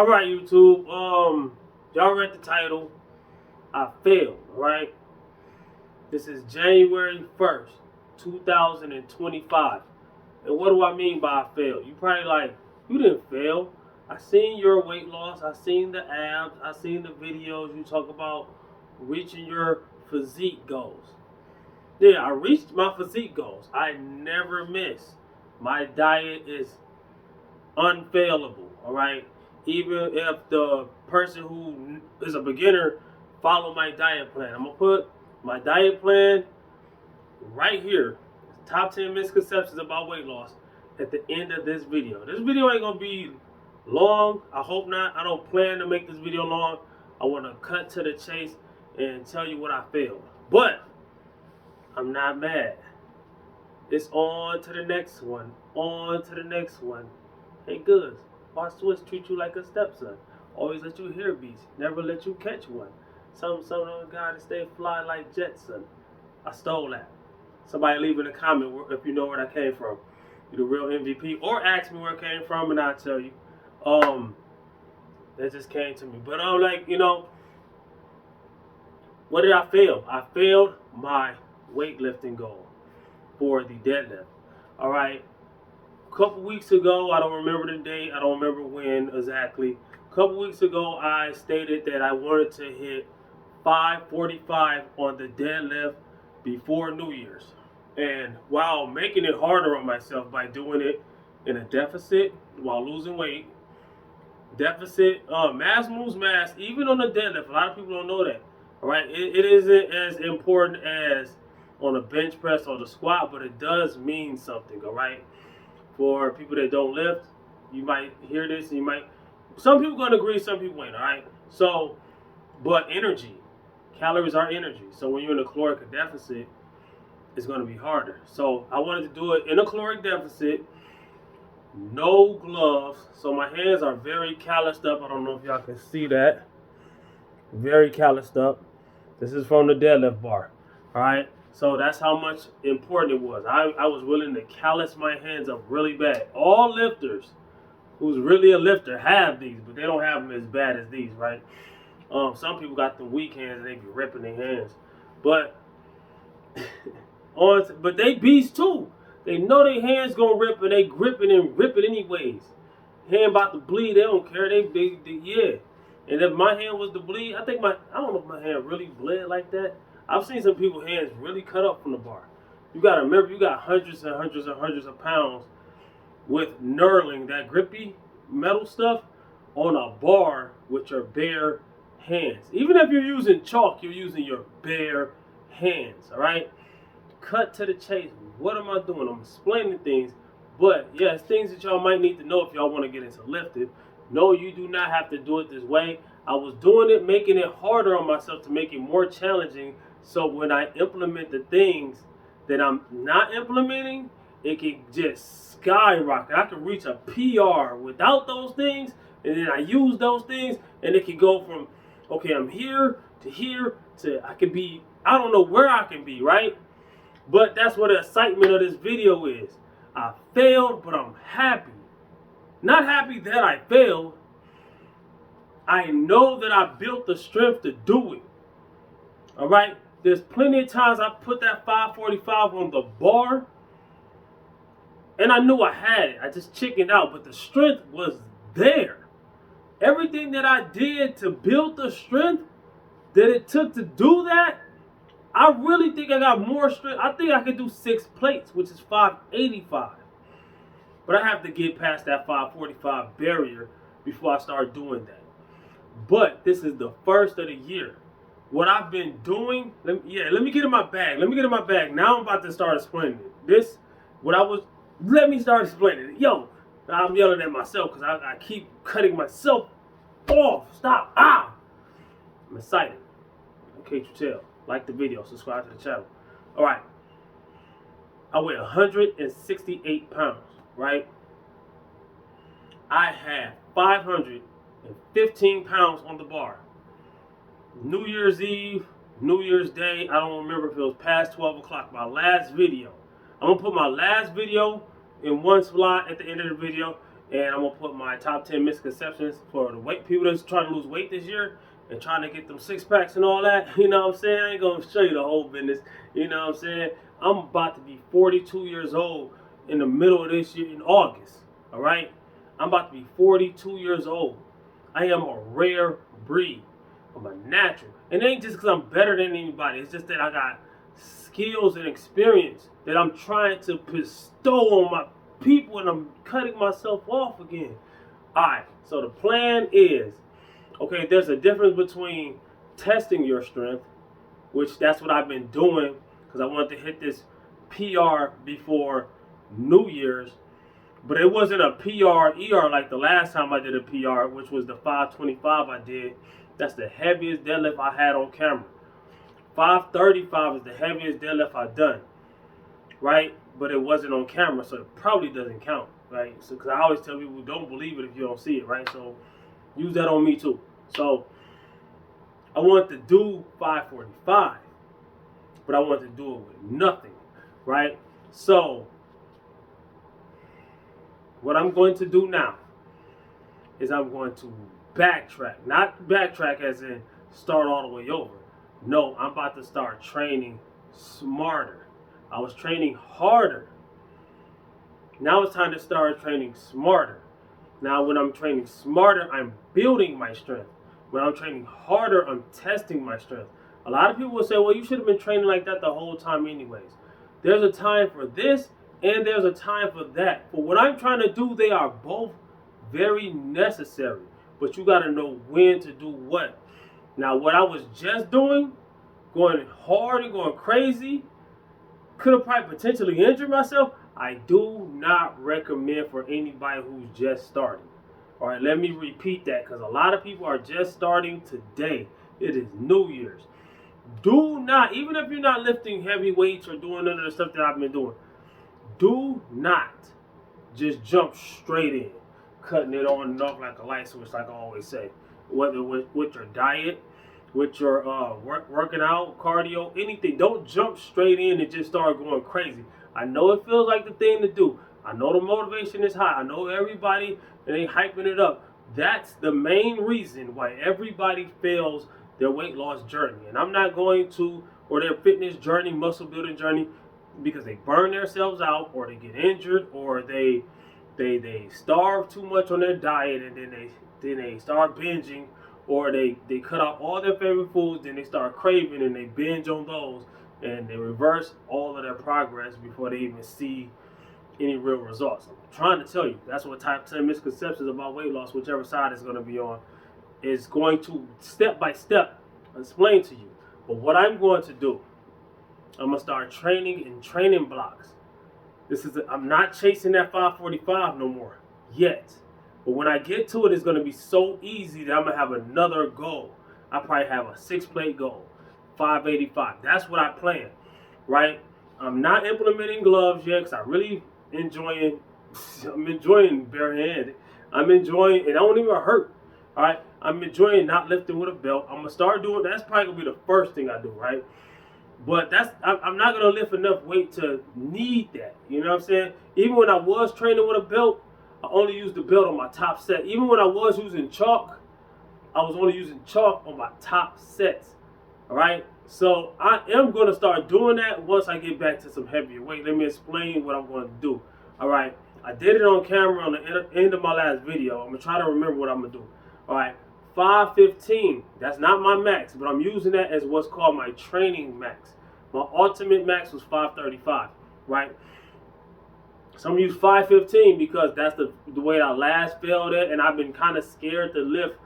All right, YouTube. Y'all read the title. I failed. Right. This is January 1st, 2025. And what do I mean by I failed? You probably like, you didn't fail. I seen your weight loss. I seen the abs. I seen the videos you talk about reaching your physique goals. Yeah, I reached my physique goals. I never miss. My diet is unfailable. All right. Even if the person who is a beginner follow my diet plan, I'm gonna put my diet plan right here. Top 10 misconceptions about weight loss at the end of this video. This video ain't gonna be long. I hope not. I don't plan to make this video long. I want to cut to the chase and tell you what I failed. But I'm not mad. It's on to the next one. On to the next one. Hey, Goods, why Swiss treat you like a stepson? Always let you hear beats, never let you catch one. Some guy to stay fly like Jetson. I stole that. Somebody leave in a comment if you know where that came from. You the real MVP, or ask me where it came from and I'll tell you. That just came to me. But I'm like, what did I fail? I failed my weightlifting goal for the deadlift. All right. A couple weeks ago, I don't remember the date, I don't remember when exactly. A couple weeks ago, I stated that I wanted to hit 545 on the deadlift before New Year's. And while making it harder on myself by doing it in a deficit while losing weight, mass moves mass, even on the deadlift. A lot of people don't know that. All right, it isn't as important as on a bench press or the squat, but it does mean something. All right. For people that don't lift, you might hear this and some people gonna agree, some people ain't, all right? So, but energy, calories are energy. So when you're in a caloric deficit, it's gonna be harder. So I wanted to do it in a caloric deficit, no gloves. So my hands are very calloused up. I don't know if y'all can see that. Very calloused up. This is from the deadlift bar, all right? So that's how much important it was. I was willing to callous my hands up really bad. All lifters who's really a lifter have these, but they don't have them as bad as these, right? Some people got the weak hands and they be ripping their hands. But but they beast too. They know their hands gonna rip and they gripping and ripping anyways. Hand about to bleed, they don't care. They yeah. And if my hand was to bleed, I don't know if my hand really bled like that. I've seen some people's hands really cut up from the bar. You gotta remember, you got hundreds and hundreds and hundreds of pounds with knurling, that grippy metal stuff, on a bar with your bare hands. Even if you're using chalk, you're using your bare hands, all right? Cut to the chase. What am I doing? I'm explaining things, but yeah, it's things that y'all might need to know if y'all want to get into lifting. No, you do not have to do it this way. I was doing it, making it harder on myself to make it more challenging. So when I implement the things that I'm not implementing, it can just skyrocket. I can reach a PR without those things, and then I use those things, and it can go from, okay, I'm here to I can be, I don't know where I can be, right? But that's what the excitement of this video is. I failed, but I'm happy. Not happy that I failed. I know that I built the strength to do it. All right? There's plenty of times I put that 545 on the bar, and I knew I had it. I just chickened out, but the strength was there. Everything that I did to build the strength that it took to do that, I really think I got more strength. I think I could do 6 plates, which is 585. But I have to get past that 545 barrier before I start doing that. But this is the first of the year. What I've been doing, let me get in my bag. Now I'm about to start explaining it. Let me start explaining it. Yo, I'm yelling at myself because I keep cutting myself off. Stop. Ah! I'm excited. In case you tell. Like the video, subscribe to the channel. All right. I weigh 168 pounds, right? I had 515 pounds on the bar. New Year's Eve, New Year's Day, I don't remember if it was past 12 o'clock. My last video. I'm going to put my last video in one slot at the end of the video, and I'm gonna put my top 10 misconceptions for the weight people that's trying to lose weight this year and trying to get them six packs and all that. You know what I'm saying? I ain't gonna show you the whole business. You know what I'm saying? I'm about to be 42 years old in the middle of this year in August. All right? I'm about to be 42 years old. I am a rare breed. I'm a natural. And it ain't just because I'm better than anybody. It's just that I got skills and experience that I'm trying to bestow on my people, and I'm cutting myself off again. Alright, so the plan is, okay, there's a difference between testing your strength, which that's what I've been doing because I wanted to hit this PR before New Year's. But it wasn't a PR ER like the last time I did a PR, which was the 525 I did. That's the heaviest deadlift I had on camera. 535 is the heaviest deadlift I've done, right? But it wasn't on camera, so it probably doesn't count, right? So, because I always tell people, don't believe it if you don't see it, right? So use that on me too. So I wanted to do 545, but I wanted to do it with nothing, right? So what I'm going to do now is I'm going to backtrack. Not backtrack as in start all the way over. No, I'm about to start training smarter. I was training harder. Now it's time to start training smarter. Now when I'm training smarter, I'm building my strength. When I'm training harder, I'm testing my strength. A lot of people will say, well, you should have been training like that the whole time anyways. There's a time for this and there's a time for that. For what I'm trying to do, they are both very necessary. But you got to know when to do what. Now, what I was just doing, going hard and going crazy, could have probably potentially injured myself. I do not recommend for anybody who's just starting. All right, let me repeat that because a lot of people are just starting today. It is New Year's. Do not, even if you're not lifting heavy weights or doing none of the stuff that I've been doing, do not just jump straight in, cutting it on and off like a light switch, like I always say. Whether with your diet, with your working out, cardio, anything. Don't jump straight in and just start going crazy. I know it feels like the thing to do. I know the motivation is high. I know everybody and they hyping it up. That's the main reason why everybody fails their weight loss journey. And I'm not going to, or their fitness journey, muscle building journey, because they burn themselves out or they get injured or they starve too much on their diet and then they start binging, or they cut out all their favorite foods, then they start craving and they binge on those and they reverse all of their progress before they even see any real results. I'm trying to tell you, that's what type 10 misconceptions about weight loss, whichever side is going to be on, is going to step by step explain to you. But what I'm going to do, I'm going to start training in training blocks. I'm not chasing that 545 no more yet. But when I get to it, it's going to be so easy that I'm going to have another goal. I probably have a 6-plate goal, 585. That's what I plan, right? I'm not implementing gloves yet because I'm enjoying barehanded. I'm enjoying, it don't even hurt, all right? I'm enjoying not lifting with a belt. I'm going to start doing, that's probably going to be the first thing I do, right? But I'm not going to lift enough weight to need that. You know what I'm saying? Even when I was training with a belt, I only used the belt on my top set. Even when I was using chalk, I was only using chalk on my top sets. All right? So I am going to start doing that once I get back to some heavier weight. Let me explain what I'm going to do. All right? I did it on camera on the end of my last video. I'm going to try to remember what I'm going to do. All right? 515. That's not my max, but I'm using that as what's called my training max. My ultimate max was 535, right? So I'm going to use 515 because that's the way I last failed at, and I've been kind of scared to lift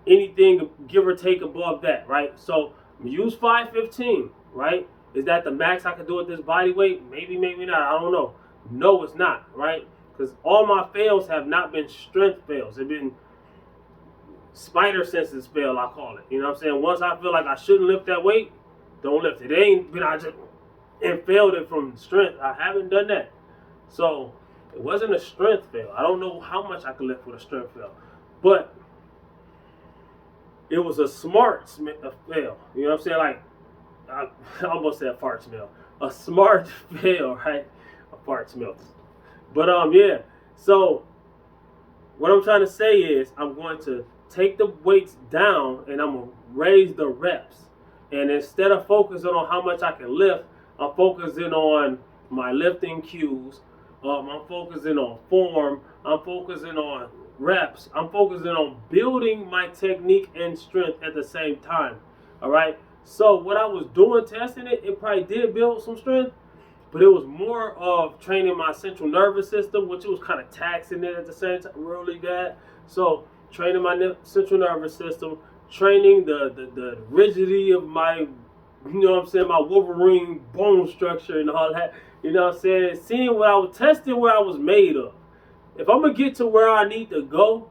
anything, give or take, above that, right? So I'm going to use 515, right? Is that the max I can do at this body weight? Maybe, maybe not. I don't know. No, it's not, right? Because all my fails have not been strength fails. They've been spider senses fail, I call it. You know what I'm saying? Once I feel like I shouldn't lift that weight, don't lift it. It ain't been I just and failed it from strength. I haven't done that. So it wasn't a strength fail. I don't know how much I could lift with a strength fail, but it was a smart fail. You know what I'm saying? Like I almost said fart smell. A smart fail, right? A fart smell. But yeah. So what I'm trying to say is I'm going to take the weights down and I'm going to raise the reps. And instead of focusing on how much I can lift, I'm focusing on my lifting cues. I'm focusing on form. I'm focusing on reps. I'm focusing on building my technique and strength at the same time. All right. So what I was doing, testing it, it probably did build some strength, but it was more of training my central nervous system, which was kind of taxing it at the same time, really bad. So training my central nervous system, training the rigidity of my, you know what I'm saying, my Wolverine bone structure and all that. You know what I'm saying? Seeing what I was testing, where I was made of. If I'm gonna get to where I need to go,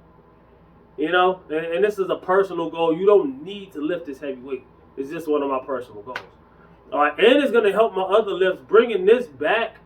you know, and this is a personal goal. You don't need to lift this heavy weight. It's just one of my personal goals. All right, and it's gonna help my other lifts. Bringing this back,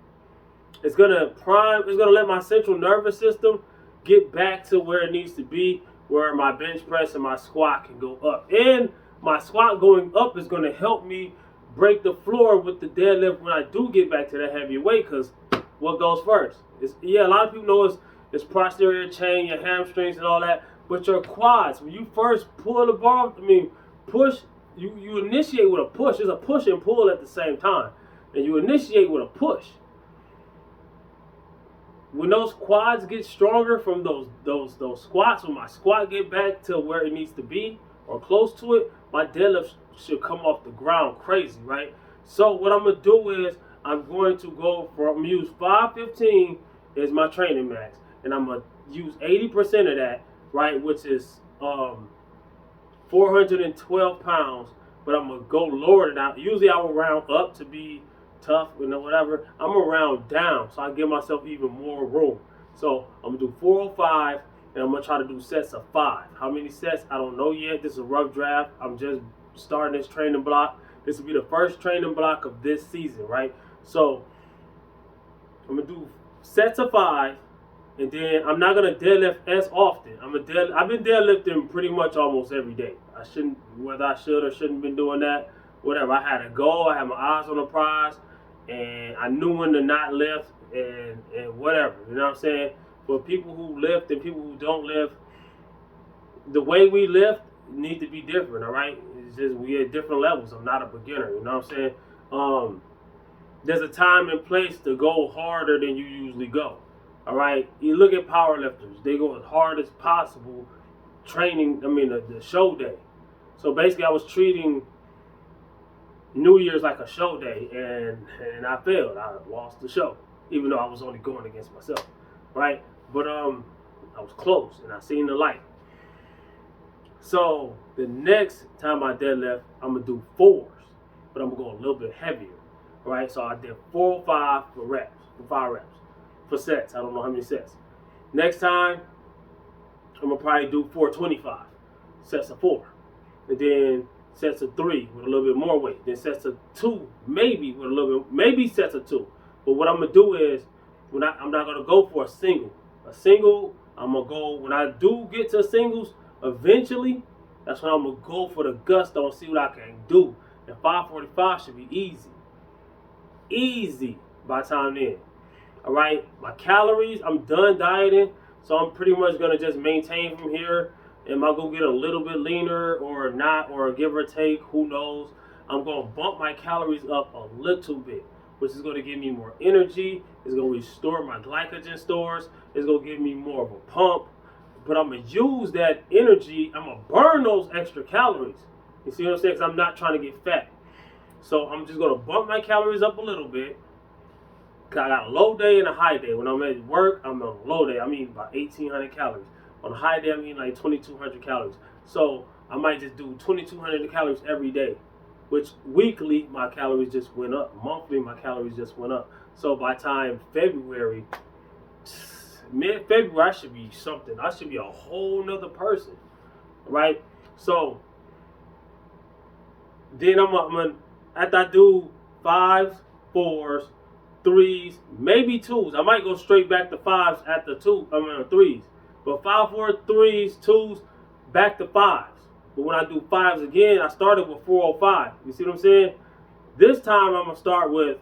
it's gonna let my central nervous system get back to where it needs to be, where my bench press and my squat can go up. And my squat going up is gonna help me break the floor with the deadlift when I do get back to that heavy weight. Because what goes first? A lot of people know it's posterior chain, your hamstrings and all that, but your quads. When you first pull the bar, push. You initiate with a push. It's a push and pull at the same time, and you initiate with a push. When those quads get stronger from those squats, when my squat get back to where it needs to be or close to it, my deadlift should come off the ground crazy, right? So what I'm gonna do is I'm going to go from use 515 as my training max, and I'm gonna use 80% of that, right, which is 412 pounds, but I'm gonna go lower than that. Usually I will round up to be tough, you know, whatever. I'm gonna round down so I give myself even more room. So I'm gonna do 405, and I'm gonna try to do sets of 5. How many sets? I don't know yet. This is a rough draft. I'm just starting this training block. This will be the first training block of this season, right? So I'm gonna do sets of 5. And then I'm not gonna deadlift as often. I've been deadlifting pretty much almost every day. Whether I should or shouldn't been doing that, whatever. I had a goal. I had my eyes on the prize, and I knew when to not lift and whatever. You know what I'm saying? For people who lift and people who don't lift, the way we lift need to be different. All right? It's just we at different levels. I'm not a beginner. You know what I'm saying? There's a time and place to go harder than you usually go. All right, you look at powerlifters; they go as hard as possible training. The show day. So basically, I was treating New Year's like a show day, and I failed. I lost the show, even though I was only going against myself, right? But I was close, and I seen the light. So the next time I deadlift, I'm gonna do 4s, but I'm gonna go a little bit heavier, right? So I did 4 or 5 for 5 reps. For sets. I don't know how many sets. Next time, I'm gonna probably do 425 sets of 4, and then sets of 3 with a little bit more weight. Then sets of 2, maybe with a little bit, maybe sets of 2. But what I'm gonna do is, I'm not gonna go for a single. I'm gonna go when I do get to singles. Eventually, that's when I'm gonna go for the gusto and see what I can do. And 545 should be easy by the time then. All right, my calories, I'm done dieting, so I'm pretty much gonna just maintain from here. Am I gonna get a little bit leaner or not, or give or take? Who knows? I'm gonna bump my calories up a little bit, which is gonna give me more energy. It's gonna restore my glycogen stores. It's gonna give me more of a pump. But I'm gonna use that energy. I'm gonna burn those extra calories. You see what I'm saying? Because I'm not trying to get fat. So I'm just gonna bump my calories up a little bit. I got a low day and a high day. When I'm at work, I'm on a low day. I'm eating about 1,800 calories. On a high day, I'm eating like 2,200 calories. So I might just do 2,200 calories every day, which weekly, my calories just went up. Monthly, my calories just went up. So by time February, mid-February, I should be something. I should be a whole nother person, right? So then I'm gonna, after I do 5s, 4s, 3s, maybe 2s. I might go straight back to 5s after 3s. But 5, 4, 3s, 2s, back to 5s. But when I do 5s again, I started with 405. You see what I'm saying? This time I'm gonna start with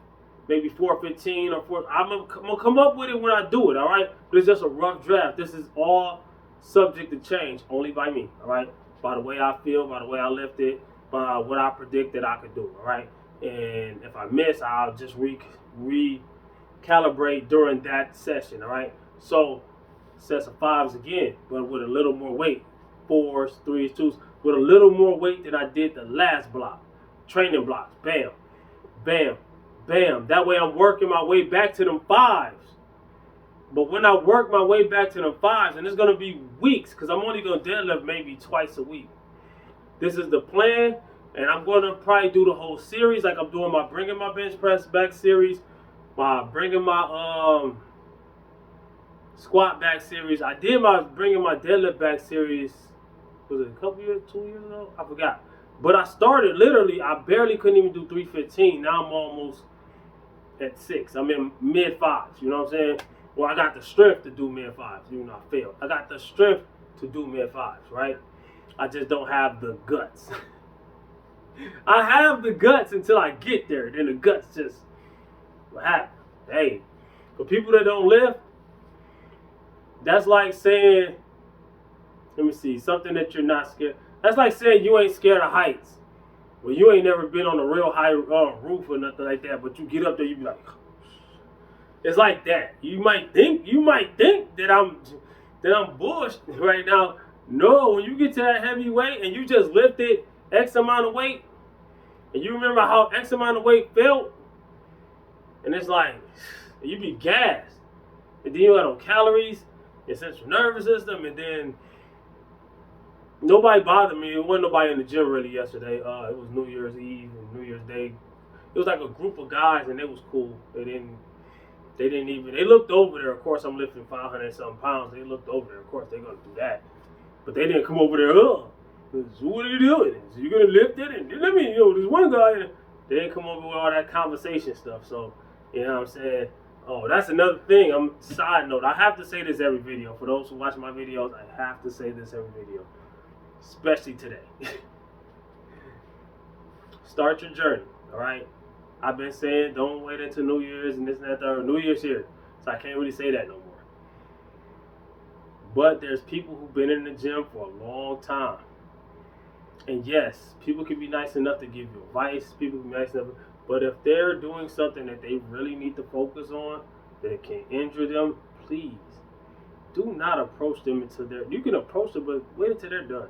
maybe 415 or 4. I'm gonna come up with it when I do it, all right? But it's just a rough draft. This is all subject to change only by me, all right? By the way I feel, by the way I lift it, by what I predicted I could do, all right? And if I miss, I'll just recalibrate during that session, all right? So sets of fives again, but with a little more weight. Fours, threes, twos, with a little more weight than I did the last block. Training blocks, bam, bam, bam. That way I'm working my way back to them fives. But when I work my way back to them fives, and it's going to be weeks, because I'm only going to deadlift maybe twice a week. This is the plan, and I'm going to probably do the whole series, like I'm doing my bringing my bench press back series, my bringing my squat back series. I did my bringing my deadlift back series, was it a couple years, 2 years ago? I forgot. But I started literally, I barely couldn't even do 315. Now I'm almost at 6. I'm in mid fives, you know what I'm saying? Well, I got the strength to do mid fives, even though I failed. I got the strength to do mid fives, right? I just don't have the guts. I have the guts until I get there. Then the guts just, what happened? Hey, for people that don't lift, that's like saying, let me see, something that you're not scared. That's like saying you ain't scared of heights. Well, you ain't never been on a real high roof or nothing like that, but you get up there, you be like, it's like that. You might think that I'm bullshit right now. No, when you get to that heavy weight and you just lifted X amount of weight, and you remember how X amount of weight felt, and it's like, you be gassed. And then you got on calories, your central nervous system, and then nobody bothered me. It wasn't nobody in the gym really yesterday. It was New Year's Eve and New Year's Day. It was like a group of guys, and it was cool. They looked over there. Of course, I'm lifting 500 something pounds. They looked over there. Of course, they're going to do that. But they didn't come over there, so what are you doing? So you're going to lift it? And let me, there's one guy, they didn't come over with all that conversation stuff. So, you know what I'm saying? Oh, that's another thing. Side note, I have to say this every video. For those who watch my videos, I have to say this every video. Especially today. Start your journey, all right? I've been saying don't wait until New Year's and this and that. New Year's here, so I can't really say that no more. But there's people who've been in the gym for a long time. And yes, people can be nice enough to give you advice. People can be nice enough. But if they're doing something that they really need to focus on, that can injure them, please do not approach them until you can approach them, but wait until they're done.